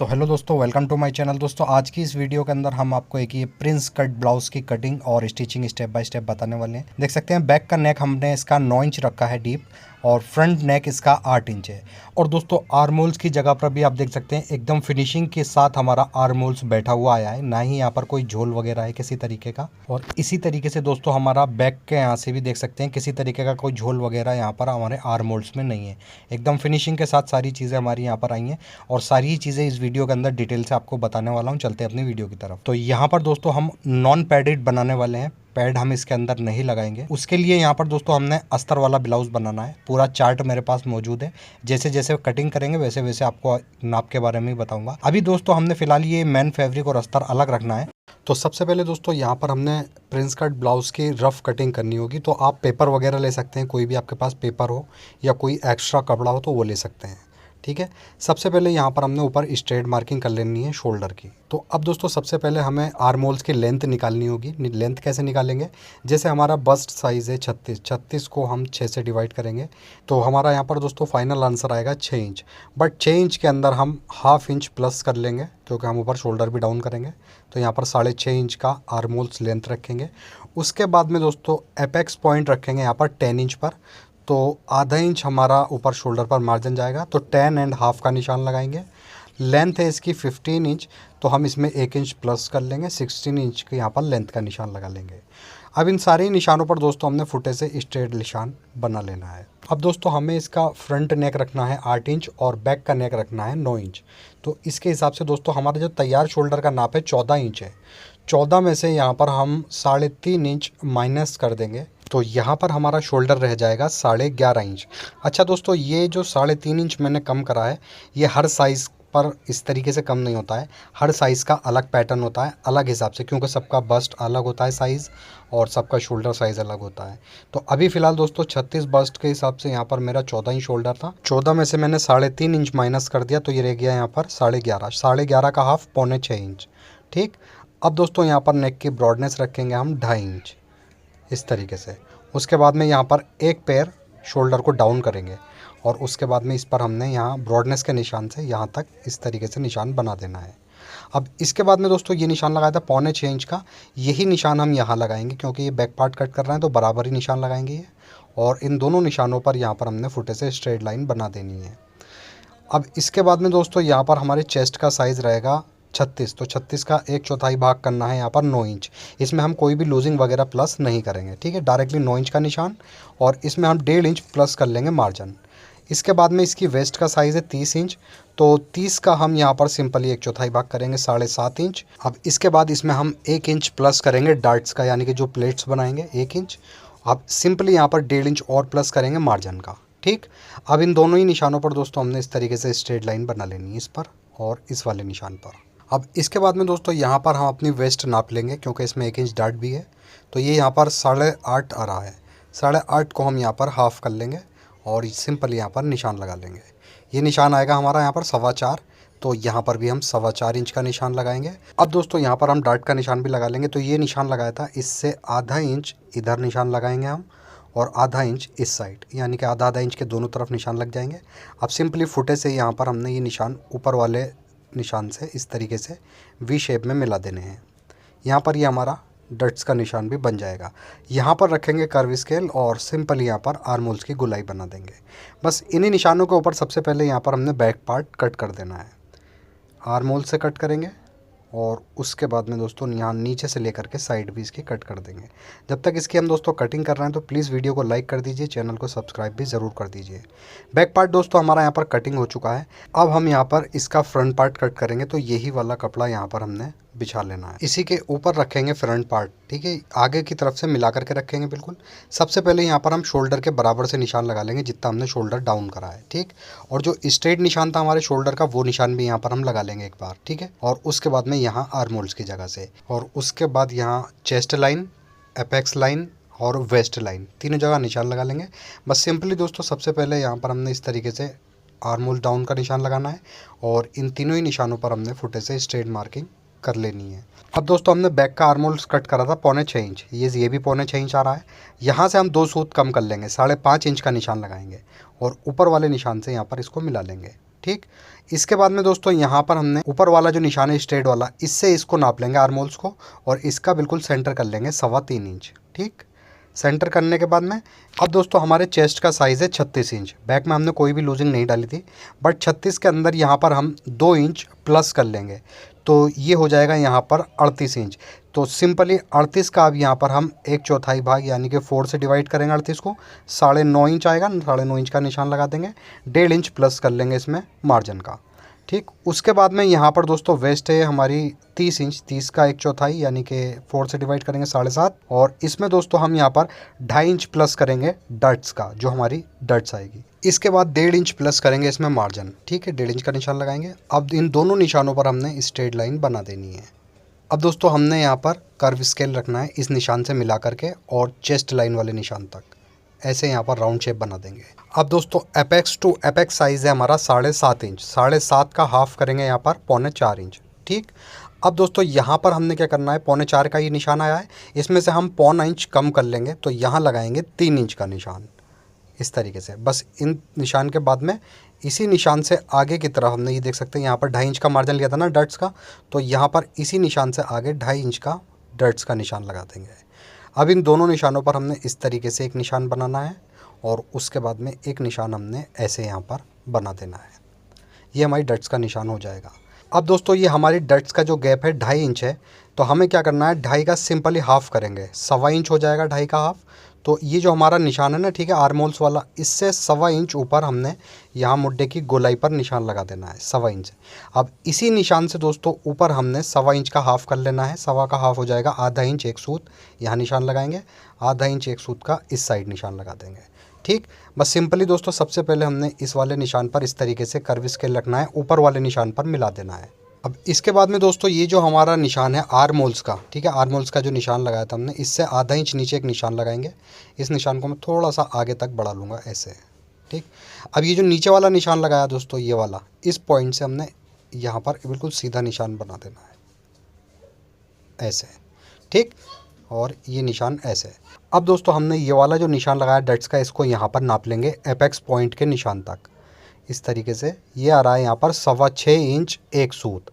तो हेलो दोस्तों, welcome to my channel. दोस्तों आज की इस वीडियो के अंदर हम आपको एक ये प्रिंस कट ब्लाउज़ की कटिंग और स्टिचिंग स्टेप बाय स्टेप बताने वाले हैं। देख सकते हैं बैक का नेक हमने इसका 9 इंच रखा है डीप, और फ्रंट नेक इसका 8 इंच है। और दोस्तों आर्मोल्स की जगह पर भी आप देख सकते हैं एकदम फिनिशिंग के साथ हमारा आर्मोल्स बैठा हुआ आया है, ना ही यहाँ पर कोई झोल वगैरह है किसी तरीके का। और इसी तरीके से दोस्तों हमारा बैक के यहाँ से भी देख सकते हैं किसी तरीके का कोई झोल वगैरह यहाँ पर हमारे आर्मोल्स में नहीं है। एकदम फिनिशिंग के साथ सारी चीज़ें हमारी यहाँ पर आई हैं, और सारी ही चीज़ें इस वीडियो के अंदर डिटेल से आपको बताने वाला हूँ। चलते हैं अपनी वीडियो की तरफ। तो यहाँ पर दोस्तों हम नॉन पैडेड बनाने वाले हैं, पैड हम इसके अंदर नहीं लगाएंगे। उसके लिए यहाँ पर दोस्तों हमने अस्तर वाला ब्लाउज बनाना है। पूरा चार्ट मेरे पास मौजूद है, जैसे जैसे कटिंग करेंगे वैसे वैसे आपको नाप के बारे में भी बताऊंगा। अभी दोस्तों हमने फिलहाल ये मैन फैब्रिक और अस्तर अलग रखना है। तो सबसे पहले दोस्तों यहाँ पर हमने प्रिंस कट ब्लाउज़ की रफ़ कटिंग करनी होगी। तो आप पेपर वगैरह ले सकते हैं, कोई भी आपके पास पेपर हो या कोई एक्स्ट्रा कपड़ा हो तो वो ले सकते हैं, ठीक है। सबसे पहले यहाँ पर हमने ऊपर स्ट्रेट मार्किंग कर लेनी है शोल्डर की। तो अब दोस्तों सबसे पहले हमें आर्मोल्स की लेंथ निकालनी होगी। लेंथ कैसे निकालेंगे, जैसे हमारा बस्ट साइज़ है 36 को हम 6 से डिवाइड करेंगे तो हमारा यहाँ पर दोस्तों फाइनल आंसर आएगा 6 इंच। बट 6 इंच के अंदर हम हाफ इंच प्लस कर लेंगे, क्योंकि हम ऊपर शोल्डर भी डाउन करेंगे। तो यहाँ पर 6.5 इंच का आर्मोल्स लेंथ रखेंगे। उसके बाद में दोस्तों एपेक्स पॉइंट रखेंगे यहाँ पर 10 इंच पर। तो आधा इंच हमारा ऊपर शोल्डर पर मार्जिन जाएगा, तो 10.5 का निशान लगाएंगे। लेंथ है इसकी 15 इंच, तो हम इसमें 1 इंच प्लस कर लेंगे, 16 इंच के यहाँ पर लेंथ का निशान लगा लेंगे। अब इन सारे निशानों पर दोस्तों हमने फुटे से स्ट्रेट निशान बना लेना है। अब दोस्तों हमें इसका फ्रंट नेक रखना है 8 इंच और बैक का नेक रखना है 9 इंच। तो इसके हिसाब से दोस्तों हमारा जो तैयार शोल्डर का नाप है 14 इंच है। 14 में से यहाँ पर हम 3.5 इंच माइनस कर देंगे, तो यहाँ पर हमारा शोल्डर रह जाएगा 11.5 इंच। अच्छा दोस्तों, ये जो 3.5 इंच मैंने कम करा है, ये हर साइज़ पर इस तरीके से कम नहीं होता है। हर साइज़ का अलग पैटर्न होता है, अलग हिसाब से, क्योंकि सबका बस्ट अलग होता है साइज़, और सबका शोल्डर साइज़ अलग होता है। तो अभी फ़िलहाल दोस्तों 36 बस्ट के हिसाब से यहाँ पर मेरा 14 इंच शोल्डर था। 14 में से मैंने 3.5 इंच माइनस कर दिया, तो ये रह गया यहाँ पर 11.5। 11.5 का हाफ 6.25 इंच, ठीक। अब दोस्तों यहाँ पर नेक की ब्रॉडनेस रखेंगे हम 2.5 इंच इस तरीके से। उसके बाद में यहाँ पर एक पैर शोल्डर को डाउन करेंगे, और उसके बाद में इस पर हमने यहाँ ब्रॉडनेस के निशान से यहाँ तक इस तरीके से निशान बना देना है। अब इसके बाद में दोस्तों ये निशान लगाया था 6.25 इंच का, यही निशान हम यहाँ लगाएंगे, क्योंकि ये बैक पार्ट कट कर रहे हैं तो बराबर ही निशान लगाएंगे ये। और इन दोनों निशानों पर यहाँ पर हमने फुटे से स्ट्रेट लाइन बना देनी है। अब इसके बाद में दोस्तों यहाँ पर हमारे चेस्ट का साइज़ रहेगा 36, तो 36 का 1/4 भाग करना है यहाँ पर 9 इंच। इसमें हम कोई भी लूजिंग वगैरह प्लस नहीं करेंगे, ठीक है। डायरेक्टली 9 इंच का निशान, और इसमें हम 1.5 इंच प्लस कर लेंगे मार्जिन। इसके बाद में इसकी वेस्ट का साइज़ है 30 इंच, तो 30 का हम यहाँ पर सिंपली 1/4 भाग करेंगे 7.5 इंच। अब इसके बाद इसमें हम 1 इंच प्लस करेंगे डार्ट्स का, यानी कि जो प्लेट्स बनाएंगे 1 इंच। अब सिंपली यहाँ पर 1.5 इंच और प्लस करेंगे मार्जिन का, ठीक। अब इन दोनों ही निशानों पर दोस्तों हमने इस तरीके से स्ट्रेट लाइन बना लेनी है, इस पर और इस वाले निशान पर। अब इसके बाद में दोस्तों यहाँ पर हम अपनी वेस्ट नाप लेंगे, क्योंकि इसमें 1 इंच डार्ट भी है। तो ये यहाँ पर 8.5 आ रहा है। 8.5 को हम यहाँ पर हाफ़ कर लेंगे, और सिंपल यहाँ पर निशान लगा लेंगे। ये निशान आएगा हमारा यहाँ पर 4.25, तो यहाँ पर भी हम 4.25 इंच का निशान लगाएंगे। अब दोस्तों यहाँ पर हम डार्ट का निशान भी लगा लेंगे। तो ये निशान लगाया था, इससे आधा इंच इधर निशान लगाएंगे हम, और आधा इंच इस साइड, यानी कि आधा इंच के दोनों तरफ निशान लग जाएंगे। अब सिंपली फुटे से यहाँ पर हमने ये निशान ऊपर वाले निशान से इस तरीके से वी शेप में मिला देने हैं। यहाँ पर ये हमारा डट्स का निशान भी बन जाएगा। यहाँ पर रखेंगे कर्व स्केल, और सिंपल यहाँ पर आर्मोल्स की गुलाई बना देंगे। बस इन्हीं निशानों के ऊपर सबसे पहले यहाँ पर हमने बैक पार्ट कट कर देना है। आर्मोल से कट करेंगे, और उसके बाद में दोस्तों यहाँ नीचे से लेकर के साइड भी इसकी कट कर देंगे। जब तक इसकी हम दोस्तों कटिंग कर रहे हैं तो प्लीज़ वीडियो को लाइक कर दीजिए, चैनल को सब्सक्राइब भी ज़रूर कर दीजिए। बैक पार्ट दोस्तों हमारा यहाँ पर कटिंग हो चुका है। अब हम यहाँ पर इसका फ्रंट पार्ट कट करेंगे, तो यही वाला कपड़ा यहाँ पर हमने बिछा लेना है। इसी के ऊपर रखेंगे फ्रंट पार्ट, ठीक है। आगे की तरफ से मिला करके रखेंगे बिल्कुल। सबसे पहले यहाँ पर हम शोल्डर के बराबर से निशान लगा लेंगे, जितना हमने शोल्डर डाउन करा है, ठीक। और जो स्ट्रेट निशान था हमारे शोल्डर का, वो निशान भी यहाँ पर हम लगा लेंगे एक बार, ठीक है। और उसके बाद में यहाँ आर्मोल्स की जगह से, और उसके बाद यहाँ चेस्ट लाइन, एपेक्स लाइन और वेस्ट लाइन, तीनों जगह निशान लगा लेंगे। बस सिंपली दोस्तों सबसे पहले यहाँ पर हमने इस तरीके से आर्मोल डाउन का निशान लगाना है, और इन तीनों ही निशानों पर हमने फुटे से स्ट्रेट मार्किंग कर लेनी है। अब दोस्तों हमने बैक का आर्मोल्स कट करा था 6.25 इंच, ये भी 6.25 इंच आ रहा है। यहाँ से हम 2 सूत कम कर लेंगे, 5.5 इंच का निशान लगाएंगे, और ऊपर वाले निशान से यहाँ पर इसको मिला लेंगे। ठीक। इसके बाद में दोस्तों यहाँ पर हमने ऊपर वाला जो निशान है स्ट्रेट वाला, इससे इसको नाप लेंगे आर्मोल्स को, और इसका बिल्कुल सेंटर कर लेंगे 3.25 इंच। ठीक। सेंटर करने के बाद में अब दोस्तों हमारे चेस्ट का साइज़ है 36 इंच। बैक में हमने कोई भी लूजिंग नहीं डाली थी, बट 36 के अंदर यहाँ पर हम 2 इंच प्लस कर लेंगे, तो ये हो जाएगा यहाँ पर 38 इंच। तो सिंपली 38 का अब यहाँ पर हम 1/4 भाग यानी कि 4 से डिवाइड करेंगे 38 को, 9.5 इंच आएगा। 9.5 इंच का निशान लगा देंगे, 1.5 इंच प्लस कर लेंगे इसमें मार्जिन का। ठीक। उसके बाद में यहाँ पर दोस्तों वेस्ट है हमारी 30 इंच, 30 का 1/4 यानी कि 4 से डिवाइड करेंगे 7.5, और इसमें दोस्तों हम यहाँ पर 2.5 इंच प्लस करेंगे डट्स का, जो हमारी डट्स आएगी। इसके बाद 1.5 इंच प्लस करेंगे इसमें मार्जिन। ठीक है, 1.5 इंच का निशान लगाएंगे। अब इन दोनों निशानों पर हमने स्ट्रेट लाइन बना देनी है। अब दोस्तों हमने यहाँ पर कर्व स्केल रखना है इस निशान से मिला करके और चेस्ट लाइन वाले निशान तक, ऐसे यहाँ पर राउंड शेप बना देंगे। अब दोस्तों एपेक्स टू एपेक्स साइज़ है हमारा 7.5 इंच, 7.5 का हाफ करेंगे यहाँ पर 3.25 इंच। ठीक। अब दोस्तों यहाँ पर हमने क्या करना है, 3.25 का ये निशान आया है, इसमें से हम 0.25 इंच कम कर लेंगे, तो यहाँ लगाएंगे 3 इंच का निशान इस तरीके से। बस इन निशान के बाद में इसी निशान से आगे की तरफ हमने ये देख सकते हैं यहाँ पर 2.5 इंच का मार्जिन लिया था ना डट्स का, तो यहाँ पर इसी निशान से आगे 2.5 इंच का डट्स का निशान लगा देंगे। अब इन दोनों निशानों पर हमने इस तरीके से एक निशान बनाना है, और उसके बाद में एक निशान हमने ऐसे यहाँ पर बना देना है। ये हमारी डट्स का निशान हो जाएगा। अब दोस्तों ये हमारी डट्स का जो गैप है 2.5 इंच है, तो हमें क्या करना है, 2.5 का सिंपली हाफ़ करेंगे, 1.25 इंच हो जाएगा 2.5 का हाफ़। तो ये जो हमारा निशान है ना, ठीक है, आर्मोल्स वाला, इससे 1.25 इंच ऊपर हमने यहाँ मुड्ढे की गोलाई पर निशान लगा देना है 1.25 इंच से। अब इसी निशान से दोस्तों ऊपर हमने 1.25 इंच का हाफ़ कर लेना है, 1.25 का हाफ़ हो जाएगा 0.5 इंच एक सूत, यहाँ निशान लगाएंगे, 0.5 इंच एक सूत का इस साइड निशान लगा देंगे। ठीक। बस सिंपली दोस्तों सबसे पहले हमने इस वाले निशान पर इस तरीके से कर्व स्केल रखना है, ऊपर वाले निशान पर मिला देना है। अब इसके बाद में दोस्तों ये जो हमारा निशान है आर्मोल्स का, ठीक है, आर्मोल्स का जो निशान लगाया था हमने, इससे 0.5 इंच नीचे एक निशान लगाएंगे। इस निशान को मैं थोड़ा सा आगे तक बढ़ा लूँगा ऐसे। ठीक। अब ये जो नीचे वाला निशान लगाया दोस्तों, ये वाला, इस पॉइंट से हमने यहाँ पर बिल्कुल सीधा निशान बना देना है ऐसे। ठीक। और ये निशान ऐसे। अब दोस्तों हमने ये वाला जो निशान लगाया डट्स का, इसको यहाँ पर नाप लेंगे एपेक्स पॉइंट के निशान तक इस तरीके से। ये आ रहा है यहाँ पर 6.25 इंच एक सूत।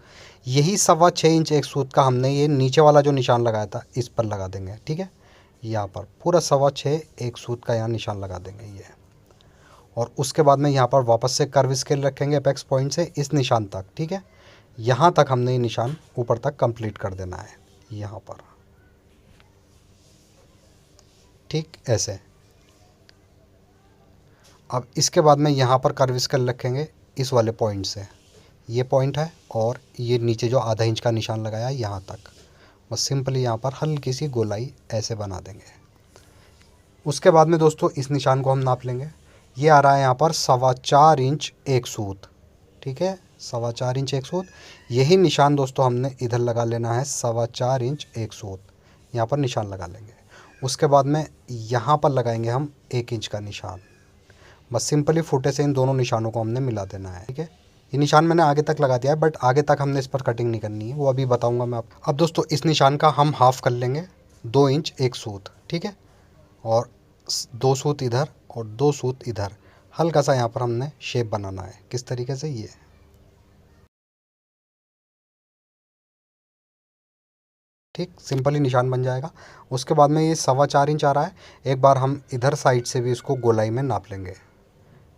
यही 6.25 इंच एक सूत का हमने ये नीचे वाला जो निशान लगाया था इस पर लगा देंगे। ठीक है, यहाँ पर पूरा 6.25 एक सूत का यहाँ निशान लगा देंगे ये। और उसके बाद में यहाँ पर वापस से कर्व स्केल रखेंगे एपेक्स पॉइंट से इस निशान तक। ठीक है, यहाँ तक हमने ये निशान ऊपर तक कंप्लीट कर देना है यहाँ पर। ठीक, ऐसे। अब इसके बाद में यहाँ पर कर्व स्केल रखेंगे इस वाले पॉइंट से, ये पॉइंट है, और ये नीचे जो 0.5 इंच का निशान लगाया है यहाँ तक। बस सिंपली यहाँ पर हल्की सी गोलाई ऐसे बना देंगे। उसके बाद में दोस्तों इस निशान को हम नाप लेंगे। ये आ रहा है यहाँ पर 4.25 इंच एक सूत। ठीक है, 4.25 इंच एक सूत। यही निशान दोस्तों हमने इधर लगा लेना है, 4.25 इंच एक सूत यहाँ पर निशान लगा लेंगे। उसके बाद में यहाँ पर लगाएंगे हम 1 इंच का निशान। बस सिंपली फुटे से इन दोनों निशानों को हमने मिला देना है। ठीक है, ये निशान मैंने आगे तक लगा दिया है, बट आगे तक हमने इस पर कटिंग नहीं करनी है, वो अभी बताऊंगा मैं आपको। अब दोस्तों इस निशान का हम हाफ़ कर लेंगे, 2 इंच एक सूत। ठीक है, और 2 सूत इधर और 2 सूत इधर, हल्का सा यहाँ पर हमने शेप बनाना है। किस तरीके से, ये। ठीक, सिंपली निशान बन जाएगा। उसके बाद में ये 4.25 इंच आ रहा है, एक बार हम इधर साइड से भी इसको गोलाई में नाप लेंगे।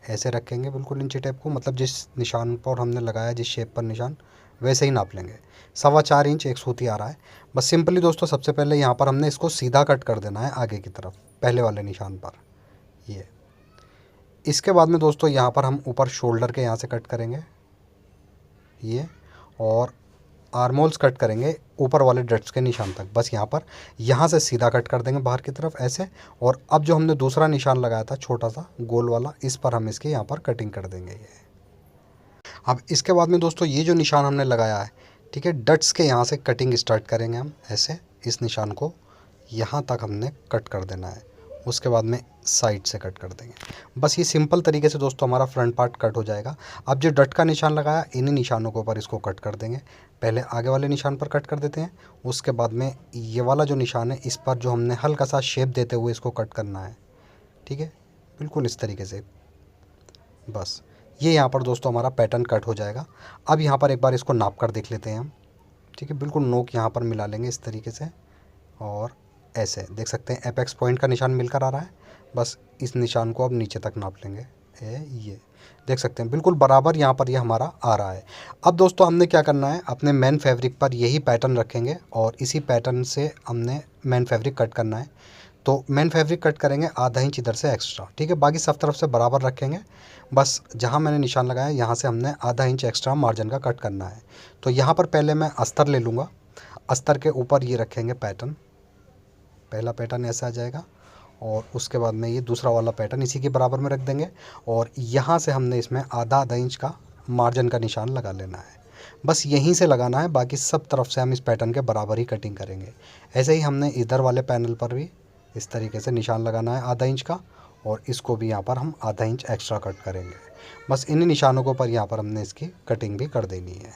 ऐसे रखेंगे बिल्कुल इंची टेप को, मतलब जिस निशान पर हमने लगाया, जिस शेप पर निशान, वैसे ही नाप लेंगे। 4.25 इंच एक सूती आ रहा है। बस सिंपली दोस्तों सबसे पहले यहाँ पर हमने इसको सीधा कट कर देना है आगे की तरफ, पहले वाले निशान पर ये। इसके बाद में दोस्तों यहाँ पर हम ऊपर शोल्डर के यहाँ से कट करेंगे ये, और आर्मोल्स कट करेंगे ऊपर वाले डट्स के निशान तक। बस यहाँ पर, यहाँ से सीधा कट कर देंगे बाहर की तरफ ऐसे। और अब जो हमने दूसरा निशान लगाया था छोटा सा गोल वाला, इस पर हम इसके यहाँ पर कटिंग कर देंगे ये। अब इसके बाद में दोस्तों ये जो निशान हमने लगाया है, ठीक है, डट्स के यहाँ से कटिंग स्टार्ट करेंगे हम ऐसे। इस निशान को यहाँ तक हमने कट कर देना है, उसके बाद में साइड से कट कर देंगे। बस ये सिंपल तरीके से दोस्तों हमारा फ्रंट पार्ट कट हो जाएगा। अब जो डट का निशान लगाया, इन्हीं निशानों के ऊपर इसको कट कर देंगे। पहले आगे वाले निशान पर कट कर देते हैं, उसके बाद में ये वाला जो निशान है इस पर जो हमने हल्का सा शेप देते हुए इसको कट करना है। ठीक है, बिल्कुल इस तरीके से। बस ये यहाँ पर दोस्तों हमारा पैटर्न कट हो जाएगा। अब यहाँ पर एक बार इसको नाप कर देख लेते हैं हम। ठीक है, बिल्कुल नोक यहाँ पर मिला लेंगे इस तरीके से, और ऐसे देख सकते हैं एपेक्स पॉइंट का निशान मिलकर आ रहा है। बस इस निशान को अब नीचे तक नाप लेंगे। ये देख सकते हैं बिल्कुल बराबर यहाँ पर ये हमारा आ रहा है। अब दोस्तों हमने क्या करना है, अपने मेन फैब्रिक पर यही पैटर्न रखेंगे और इसी पैटर्न से हमने मेन फैब्रिक कट करना है। तो मेन फैब्रिक कट करेंगे आधा इंच इधर से एक्स्ट्रा। ठीक है, बाकी सब तरफ से बराबर रखेंगे। बस जहाँ मैंने निशान लगाया यहाँ से हमने आधा इंच एक्स्ट्रा मार्जिन का कट करना है। तो यहाँ पर पहले मैं अस्तर ले लूँगा। अस्तर के ऊपर ये रखेंगे पैटर्न, पहला पैटर्न ऐसा आ जाएगा, और उसके बाद में ये दूसरा वाला पैटर्न इसी के बराबर में रख देंगे। और यहाँ से हमने इसमें आधा इंच का मार्जिन का निशान लगा लेना है। बस यहीं से लगाना है, बाकी सब तरफ से हम इस पैटर्न के बराबर ही कटिंग करेंगे। ऐसे ही हमने इधर वाले पैनल पर भी इस तरीके से निशान लगाना है आधा इंच का, और इसको भी यहाँ पर हम आधा इंच एक्स्ट्रा कट करेंगे। बस इन्हीं निशानों के ऊपर यहाँ पर हमने इसकी कटिंग भी कर देनी है।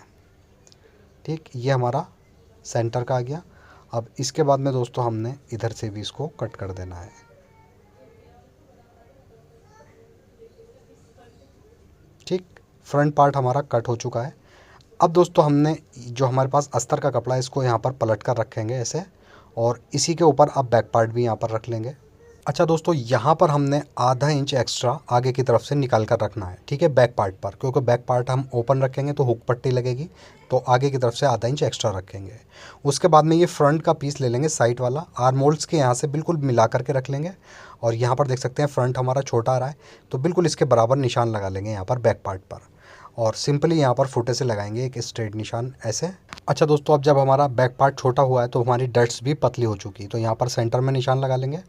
ठीक, ये हमारा सेंटर का आ गया। अब इसके बाद में दोस्तों हमने इधर से भी इसको कट कर देना है। ठीक, फ्रंट पार्ट हमारा कट हो चुका है। अब दोस्तों हमने जो हमारे पास अस्तर का कपड़ा है इसको यहाँ पर पलट कर रखेंगे ऐसे, और इसी के ऊपर अब बैक पार्ट भी यहाँ पर रख लेंगे। अच्छा दोस्तों, यहाँ पर हमने आधा इंच एक्स्ट्रा आगे की तरफ से निकाल कर रखना है। ठीक है, बैक पार्ट पर, क्योंकि बैक पार्ट हम ओपन रखेंगे तो हुक पट्टी लगेगी, तो आगे की तरफ से आधा इंच एक्स्ट्रा रखेंगे। उसके बाद में ये फ्रंट का पीस ले लेंगे साइड वाला, आर्म होल्स के यहाँ से बिल्कुल मिला करके रख लेंगे। और यहाँ पर देख सकते हैं फ्रंट हमारा छोटा आ रहा है, तो बिल्कुल इसके बराबर निशान लगा लेंगे यहाँ पर बैक पार्ट पर, और सिंपली यहाँ पर फुटे से लगाएंगे एक स्ट्रेट निशान ऐसे। अच्छा दोस्तों, अब जब हमारा बैक पार्ट छोटा हुआ है तो हमारी डट्स भी पतली हो चुकी, तो यहाँ पर सेंटर में निशान लगा लेंगे,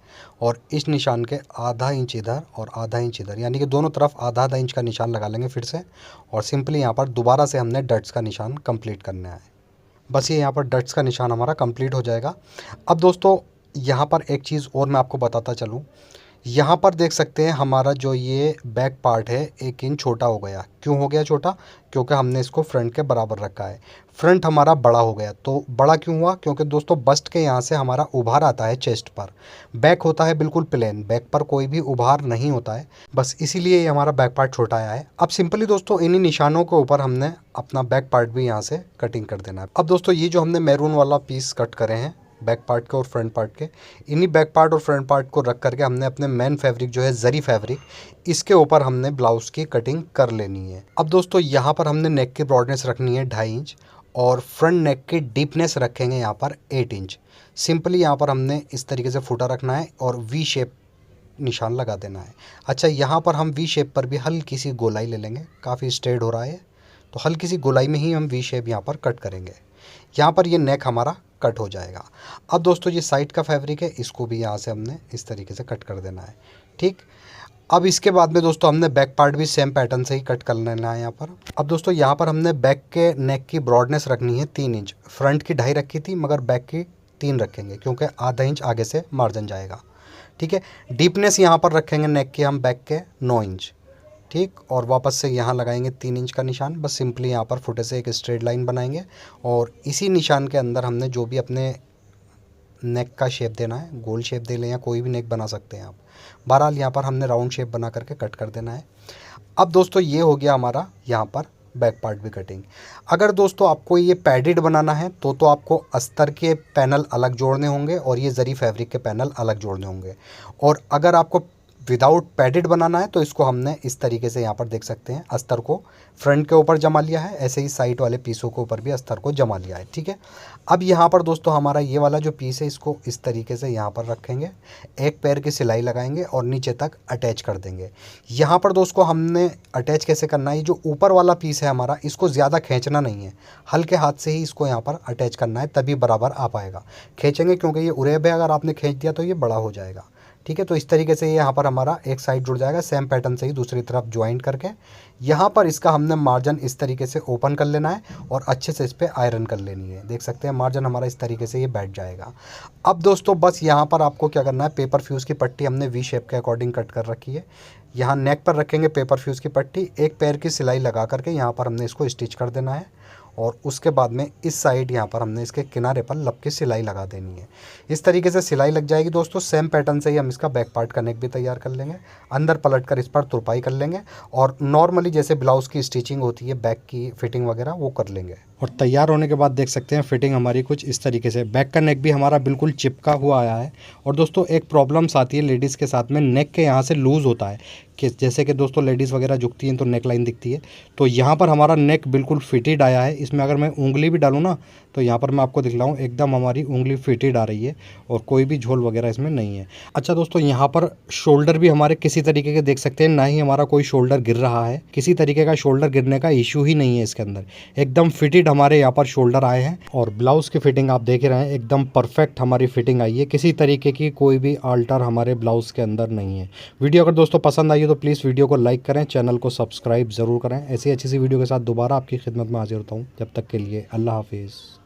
और इस निशान के आधा इंच इधर और आधा इंच इधर, यानी कि दोनों तरफ आधा आधा इंच का निशान लगा लेंगे फिर से। और सिंपली यहाँ पर दोबारा से हमने डट्स का निशान कंप्लीट करना है। बस ये यहाँ पर डट्स का निशान हमारा कंप्लीट हो जाएगा। अब दोस्तों यहाँ पर एक चीज़ और मैं आपको बताता चलूँ, यहाँ पर देख सकते हैं हमारा जो ये बैक पार्ट है 1 इंच छोटा हो गया। क्यों हो गया छोटा? क्योंकि हमने इसको फ्रंट के बराबर रखा है। फ्रंट हमारा बड़ा हो गया, तो बड़ा क्यों हुआ? क्योंकि दोस्तों बस्ट के यहाँ से हमारा उभार आता है चेस्ट पर, बैक होता है बिल्कुल प्लेन, बैक पर कोई भी उभार नहीं होता है, बस इसीलिए ये हमारा बैक पार्ट छोटा आया है। अब सिंपली दोस्तों इन्हीं निशानों के ऊपर हमने अपना बैक पार्ट भी यहाँ से कटिंग कर देना है। अब दोस्तों ये जो हमने मैरून वाला पीस कट करे हैं बैक पार्ट के और फ्रंट पार्ट के, इन्हीं बैक पार्ट और फ्रंट पार्ट को रख करके हमने अपने मेन फैब्रिक जो है जरी फैब्रिक, इसके ऊपर हमने ब्लाउज़ की कटिंग कर लेनी है। अब दोस्तों यहाँ पर हमने नेक की ब्रॉडनेस रखनी है 2.5 इंच, और फ्रंट नेक की डीपनेस रखेंगे यहाँ पर 8 इंच। सिंपली यहाँ पर हमने इस तरीके से फूटा रखना है और वी शेप निशान लगा देना है। अच्छा, यहाँ पर हम वी शेप पर भी हल्की सी गोलाई ले लेंगे, काफ़ी स्ट्रेट हो रहा है तो हल्की सी गोलाई में ही हम वी शेप यहाँ पर कट करेंगे। यहाँ पर ये नेक हमारा कट हो जाएगा। अब दोस्तों ये साइड का फैब्रिक है, इसको भी यहाँ से हमने इस तरीके से कट कर देना है। ठीक, अब इसके बाद में दोस्तों हमने बैक पार्ट भी सेम पैटर्न से ही कट कर लेना है यहाँ पर। अब दोस्तों यहाँ पर हमने बैक के नेक की ब्रॉडनेस रखनी है 3 इंच, फ्रंट की 2.5 रखी थी मगर बैक की 3 रखेंगे क्योंकि आधा इंच आगे से मार्जिन जाएगा। ठीक है, डीपनेस यहाँ पर रखेंगे नेक की हम बैक के 9 इंच। ठीक, और वापस से यहाँ लगाएंगे 3 इंच का निशान। बस सिंपली यहाँ पर फुटे से एक स्ट्रेट लाइन बनाएंगे और इसी निशान के अंदर हमने जो भी अपने नेक का शेप देना है, गोल शेप दे लें या कोई भी नेक बना सकते हैं आप, बहरहाल यहाँ पर हमने राउंड शेप बना करके कट कर देना है। अब दोस्तों ये हो गया हमारा यहाँ पर बैक पार्ट भी कटिंग। अगर दोस्तों आपको ये पैडेड बनाना है तो आपको अस्तर के पैनल अलग जोड़ने होंगे और ये जरी फैब्रिक के पैनल अलग जोड़ने होंगे। और अगर आपको विदाउट पैडेड बनाना है तो इसको हमने इस तरीके से यहाँ पर देख सकते हैं अस्तर को फ्रंट के ऊपर जमा लिया है, ऐसे ही साइड वाले पीसों के ऊपर भी अस्तर को जमा लिया है। ठीक है, अब यहाँ पर दोस्तों हमारा ये वाला जो पीस है इसको इस तरीके से यहाँ पर रखेंगे, एक पैर की सिलाई लगाएंगे और नीचे तक अटैच कर देंगे। यहाँ पर दोस्तों हमने अटैच कैसे करना है, जो ऊपर वाला पीस है हमारा इसको ज़्यादा खींचना नहीं है, हल्के हाथ से ही इसको यहाँ पर अटैच करना है, तभी बराबर आ पाएगा। खींचेंगे क्योंकि ये उरेब है, अगर आपने खींच दिया तो ये बड़ा हो जाएगा। ठीक है, तो इस तरीके से ये यहाँ पर हमारा एक साइड जुड़ जाएगा, सेम पैटर्न से ही दूसरी तरफ ज्वाइंट करके यहाँ पर इसका हमने मार्जिन इस तरीके से ओपन कर लेना है और अच्छे से इस पर आयरन कर लेनी है। देख सकते हैं मार्जिन हमारा इस तरीके से ये बैठ जाएगा। अब दोस्तों बस यहाँ पर आपको क्या करना है, पेपर फ्यूज़ की पट्टी हमने वी शेप के अकॉर्डिंग कट कर रखी है, यहाँ नेक पर रखेंगे पेपर फ्यूज़ की पट्टी, एक पैर की सिलाई लगा करके यहाँ पर हमने इसको स्टिच कर देना है और उसके बाद में इस साइड यहाँ पर हमने इसके किनारे पर लब की सिलाई लगा देनी है। इस तरीके से सिलाई लग जाएगी दोस्तों। सेम पैटर्न से ही हम इसका बैक पार्ट का नेक भी तैयार कर लेंगे। अंदर पलट कर इस पर तुरपाई कर लेंगे और नॉर्मली जैसे ब्लाउज़ की स्टिचिंग होती है बैक की फिटिंग वगैरह वो कर लेंगे। और तैयार होने के बाद देख सकते हैं फिटिंग हमारी कुछ इस तरीके से, बैक का नेक भी हमारा बिल्कुल चिपका हुआ आया है। और दोस्तों एक प्रॉब्लम्स आती है लेडीज़ के साथ में, नेक के यहाँ से लूज़ होता है कि जैसे कि दोस्तों लेडीज़ वगैरह झुकती हैं तो नेक लाइन दिखती है। तो यहाँ पर हमारा नेक बिल्कुल फिटेड आया है। इसमें अगर मैं उंगली भी डालूँ ना तो यहाँ पर मैं आपको दिखलाऊँ एकदम हमारी उंगली फिटेड आ रही है और कोई भी झोल वगैरह इसमें नहीं है। अच्छा दोस्तों यहाँ पर शोल्डर भी हमारे किसी तरीके के देख सकते हैं, ना ही हमारा कोई शोल्डर गिर रहा है, किसी तरीके का शोल्डर गिरने का इशू ही नहीं है इसके अंदर। एकदम फिटेड हमारे यहाँ पर शोल्डर आए हैं और ब्लाउज़ की फिटिंग आप देख रहे हैं एकदम परफेक्ट हमारी फिटिंग आई है। किसी तरीके की कोई भी आल्टर हमारे ब्लाउज़ के अंदर नहीं है। वीडियो अगर दोस्तों पसंद आई है तो प्लीज़ वीडियो को लाइक करें, चैनल को सब्सक्राइब ज़रूर करें। ऐसी अच्छी सी वीडियो के साथ दोबारा आपकी खिदमत में हाजिर होता हूँ। जब तक के लिए अल्लाह हाफिज़।